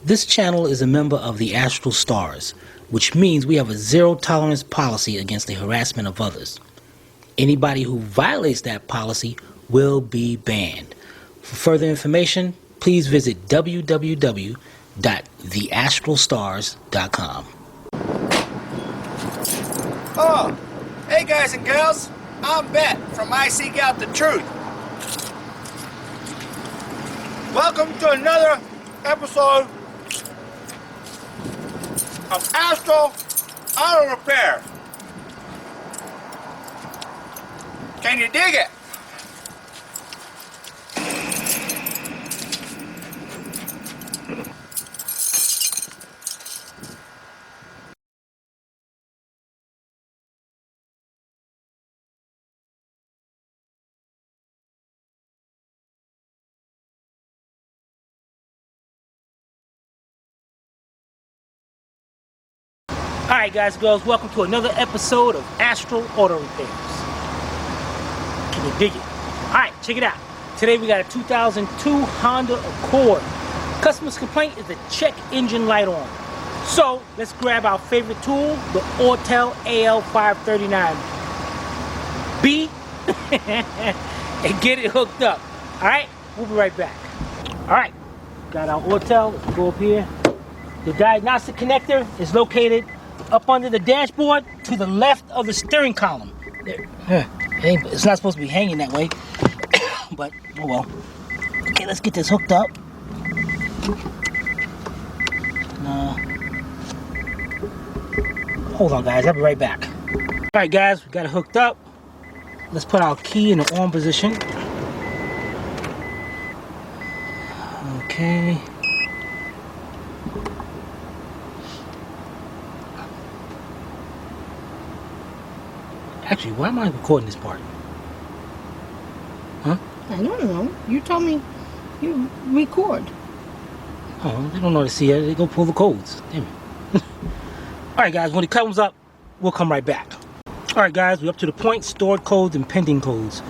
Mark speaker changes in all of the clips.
Speaker 1: This channel is a member of the Astral Stars, which means we have a zero-tolerance policy against the harassment of others. Anybody who violates that policy will be banned. For further information, please visit www.theastralstars.com.
Speaker 2: Oh, hey guys and girls, I'm Bet from I Seek Out the Truth. Welcome to another episode of Astral Auto Repair. Can you dig it?
Speaker 1: Alright guys and girls, welcome to another episode of Astral Auto Repairs. Can you dig it? Alright, check it out. Today we got a 2002 Honda Accord. Customer's complaint is the check engine light on. So, let's grab our favorite tool, the Autel AL539B, and get it hooked up. Alright, we'll be right back. Alright, got our Autel. Let's go up here. The diagnostic connector is located up under the dashboard to the left of the steering column. There. It's not supposed to be hanging that way, but oh well. Okay, let's get this hooked up. Hold on guys, I'll be right back. Alright guys, we got it hooked up. Let's put our key in the on position. Okay. Actually, why am I recording this part? Huh?
Speaker 3: I don't know. You told me you record.
Speaker 1: Oh, they don't know how to see it. They go pull the codes. Damn it. Alright guys, when it comes up, we'll come right back. Alright guys, we're up to the point, stored codes and pending codes.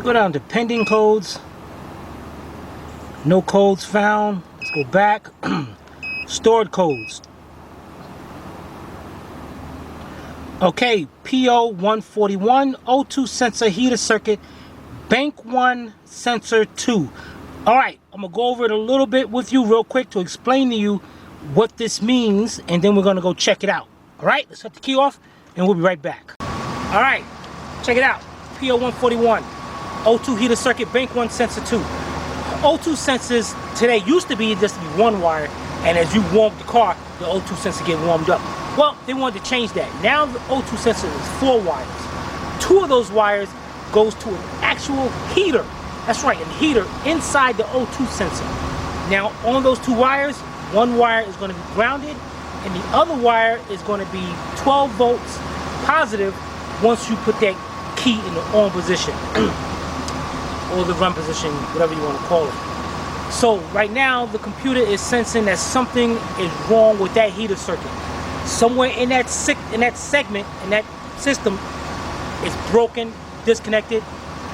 Speaker 1: Go down to pending codes. No codes found. Let's go back. Stored codes. Okay, P0141, O2 sensor heater circuit, bank 1 sensor 2. Alright, I'm going to go over it a little bit with you real quick to explain to you what this means, and then we're going to go check it out. Alright, let's set the key off and we'll be right back. Alright, check it out. P0141, O2 heater circuit, bank 1 sensor 2. O2 sensors today used to be just one wire, and as you warm the car, the O2 sensor get warmed up. Well, they wanted to change that. Now the O2 sensor is 4 wires. 2 of those wires goes to an actual heater. That's right, a heater inside the O2 sensor. Now, on those 2 wires, one wire is going to be grounded, and the other wire is going to be 12 volts positive once you put that key in the on position. Or the run position, whatever you want to call it. So, right now, the computer is sensing that something is wrong with that heater circuit. Somewhere in that segment, in that system, is broken, disconnected,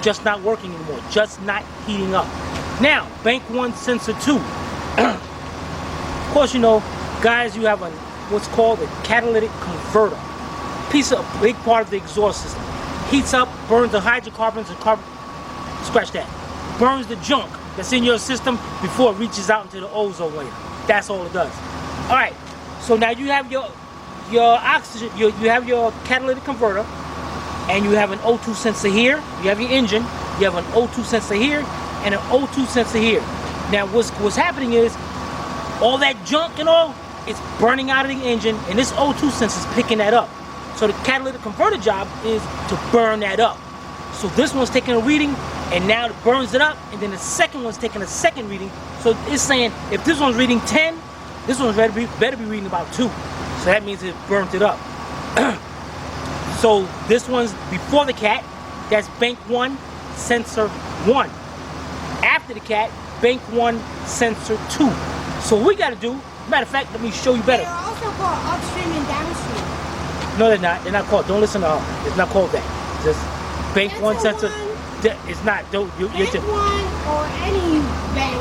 Speaker 1: just not working anymore, just not heating up. Now, bank 1 sensor 2. Of course, you know, guys, you have what's called a catalytic converter. Big part of the exhaust system. Heats up, burns the hydrocarbons and scratch that. Burns the junk that's in your system before it reaches out into the ozone layer. That's all it does. All right. So now you have your oxygen, you have your catalytic converter, and you have an O2 sensor here. You have your engine. You have an O2 sensor here and an O2 sensor here. Now what's happening is all that junk and all, it's burning out of the engine, and this O2 sensor is picking that up. So the catalytic converter job is to burn that up. So this one's taking a reading, and now it burns it up, and then the second one's taking a second reading. So it's saying if this one's reading 10, this one's better be reading about 2. So that means it burnt it up. So this one's before the cat, that's bank 1, sensor 1. After the cat, bank 1, sensor 2. So what we got to do, matter of fact, let me show you better.
Speaker 3: They're also called upstream and downstream.
Speaker 1: No, they're not. They're not called. Don't listen to her. It's not called that. Just bank 1 sensor. It's not.
Speaker 3: Bank 1 or any bank.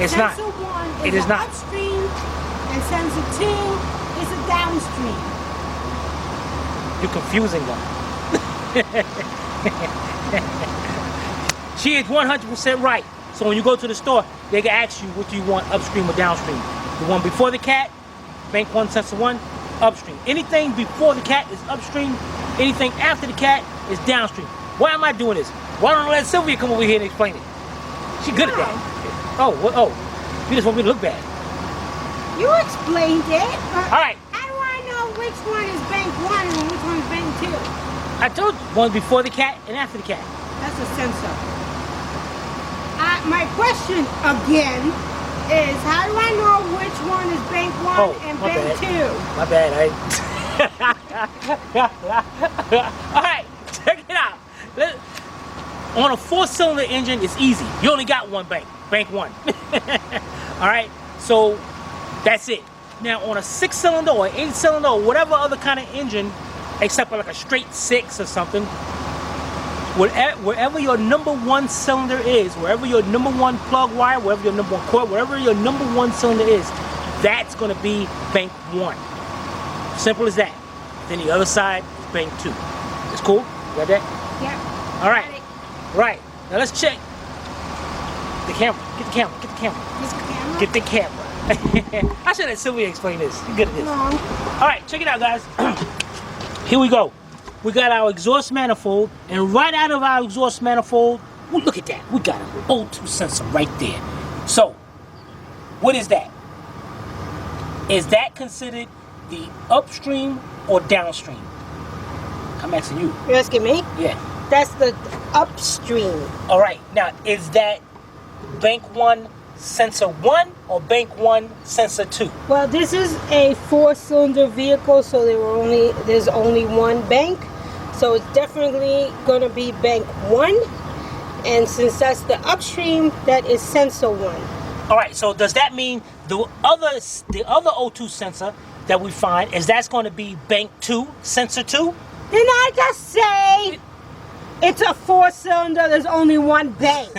Speaker 1: It's not.
Speaker 3: Sensor 1
Speaker 1: It is not.
Speaker 3: upstream and sensor 2 is a downstream.
Speaker 1: You're confusing them. She is 100% right. So when you go to the store, they can ask you what do you want, upstream or downstream. The one before the cat, bank 1, sensor 1, upstream. Anything before the cat is upstream. Anything after the cat is downstream. Why am I doing this? Why don't I let Sylvia come over here and explain it? She good at that. Oh, what? Oh, you just want me to look bad.
Speaker 3: You explained it.
Speaker 1: All right.
Speaker 3: How do I know which one is bank 1 and which one is bank 2?
Speaker 1: I told you, one before the cat and after the cat.
Speaker 3: That's a sensor. My question again is, how do I know which one is bank 1 and
Speaker 1: my
Speaker 3: bank
Speaker 1: bad.
Speaker 3: 2?
Speaker 1: My bad, All right, check it out. On a 4-cylinder engine, it's easy. You only got one bank 1. All right, so that's it. Now on a 6-cylinder or 8-cylinder or whatever other kind of engine, except for like a straight 6 or something, wherever your number 1 cylinder is, wherever your number 1 plug wire, wherever your number 1 cord, wherever your number 1 cylinder is, that's going to be bank 1. Simple as that. Then the other side is bank 2. It's cool? You got that?
Speaker 3: Yeah.
Speaker 1: All right. Right. Now let's check the camera. Get the camera. Get the camera. Get the camera. I should have Sylvia explain this. You're good at this.
Speaker 3: No.
Speaker 1: All right, check it out, guys. Here we go. We got our exhaust manifold, and right out of our exhaust manifold, ooh, look at that. We got an O2 sensor right there. So, what is that? Is that considered the upstream or downstream? I'm asking you.
Speaker 3: You're asking me?
Speaker 1: Yeah.
Speaker 3: That's the upstream.
Speaker 1: All right. Now, is that bank 1 sensor 1 or bank 1 sensor 2?
Speaker 3: Well, this is a 4-cylinder vehicle, so there's only one bank. So it's definitely going to be bank 1. And since that's the upstream, that is sensor 1.
Speaker 1: All right. So does that mean the other O2 sensor that we find is that's going to be bank 2 sensor 2?
Speaker 3: Didn't I just say it's a 4-cylinder, there's only one bank?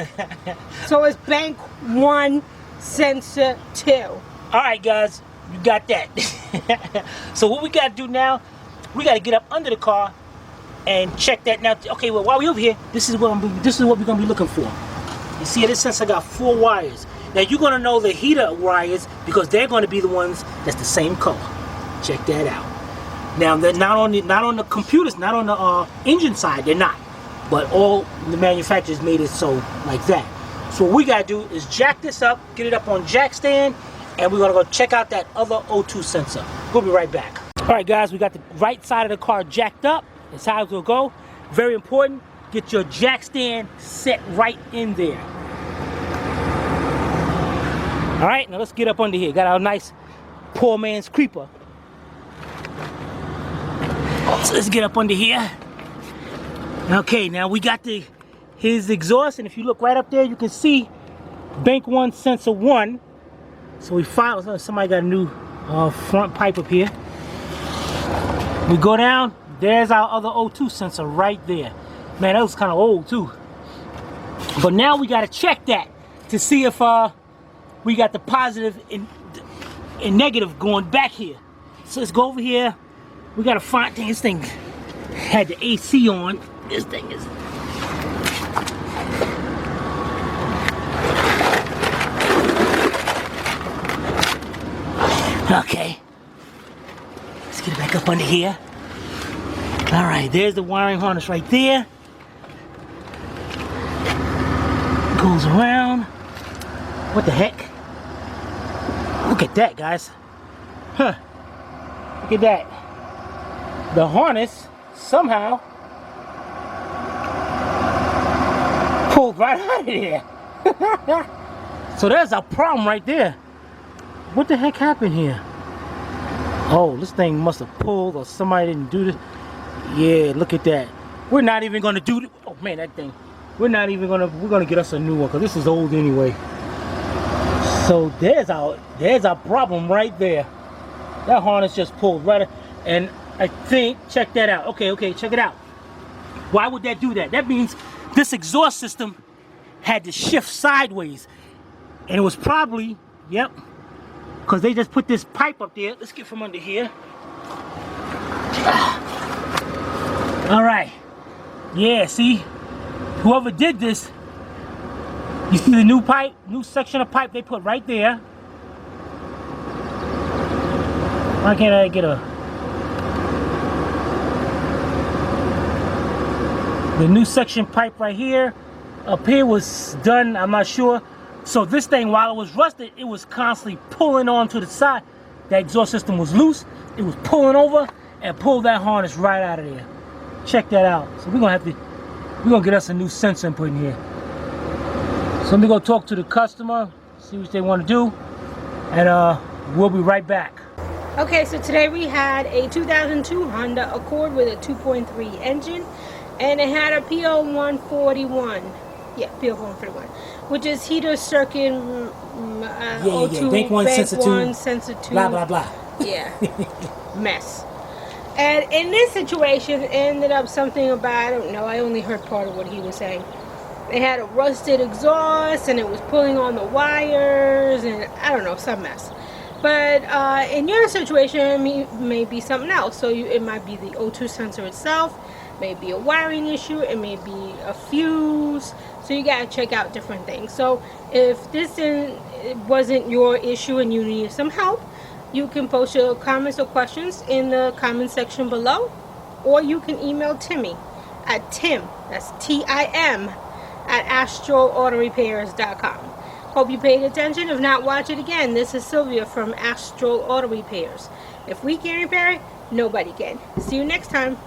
Speaker 3: So it's bank 1 sensor 2.
Speaker 1: All right, guys, you got that. So what we got to do now, we got to get up under the car and check that. Now, okay, well, while we're over here, this is what we're going to be looking for. You see, this sensor got 4 wires. Now, you're going to know the heater wires because they're going to be the ones that's the same color. Check that out. Now, they're not on the computers, not on the engine side, they're not. But all the manufacturers made it so like that. So what we got to do is jack this up, get it up on jack stand, and we're going to go check out that other O2 sensor. We'll be right back. All right, guys, we got the right side of the car jacked up. That's how it will go. Very important. Get your jack stand set right in there. All right, now let's get up under here. Got our nice poor man's creeper. So let's get up under here. Okay, now we got his exhaust, and if you look right up there, you can see bank 1 sensor 1. So we found somebody got a new front pipe up here. We go down. There's our other O2 sensor right there. Man, that was kind of old too. But now we got to check that to see if we got the positive and negative going back here. So let's go over here. We got to find this thing had the AC on. This thing is. Okay. Let's get it back up under here. All right, there's the wiring harness right there. Goes around. What the heck? Look at that, guys. Huh. Look at that. The harness somehow pulled right out of there. So there's a problem right there. What the heck happened here? Oh, this thing must have pulled or somebody didn't do this. Yeah, look at that. We're not even gonna do it. Oh man, that thing. We're gonna get us a new one because this is old anyway. So there's our problem right there. That harness just pulled right, and I think, check that out. Okay, check it out. Why would that do that? That means this exhaust system had to shift sideways, and it was probably, yep, because because they just put this pipe up there. Let's get from under here. All right. Yeah, see? Whoever did this, you see the new pipe, new section of pipe they put right there. Why can't I get the new section pipe right here? Up here was done, I'm not sure. So this thing, while it was rusted, it was constantly pulling on to the side. The exhaust system was loose. It was pulling over and pulled that harness right out of there. Check that out. So we're gonna get us a new sensor and put in here. So let me go talk to the customer, see what they want to do, and we'll be right back.
Speaker 3: Okay, so today we had a 2002 Honda Accord with a 2.3 engine, and it had a P0141. Yeah, P0141, which is heater circuit O2,
Speaker 1: Bank 1, sensor 2,
Speaker 3: sensor 2.
Speaker 1: blah, blah, blah.
Speaker 3: Yeah, mess. And in this situation, it ended up something about, I don't know, I only heard part of what he was saying. It had a rusted exhaust, and it was pulling on the wires, and I don't know, some mess. But in your situation, it may be something else. So it might be the O2 sensor itself, maybe a wiring issue, it may be a fuse. So you gotta check out different things. So if this wasn't your issue and you need some help, you can post your comments or questions in the comment section below, or you can email Timmy at Tim, that's Tim, at astralautorepairs.com. Hope you paid attention. If not, watch it again. This is Sylvia from Astral Auto Repairs. If we can't repair it, nobody can. See you next time.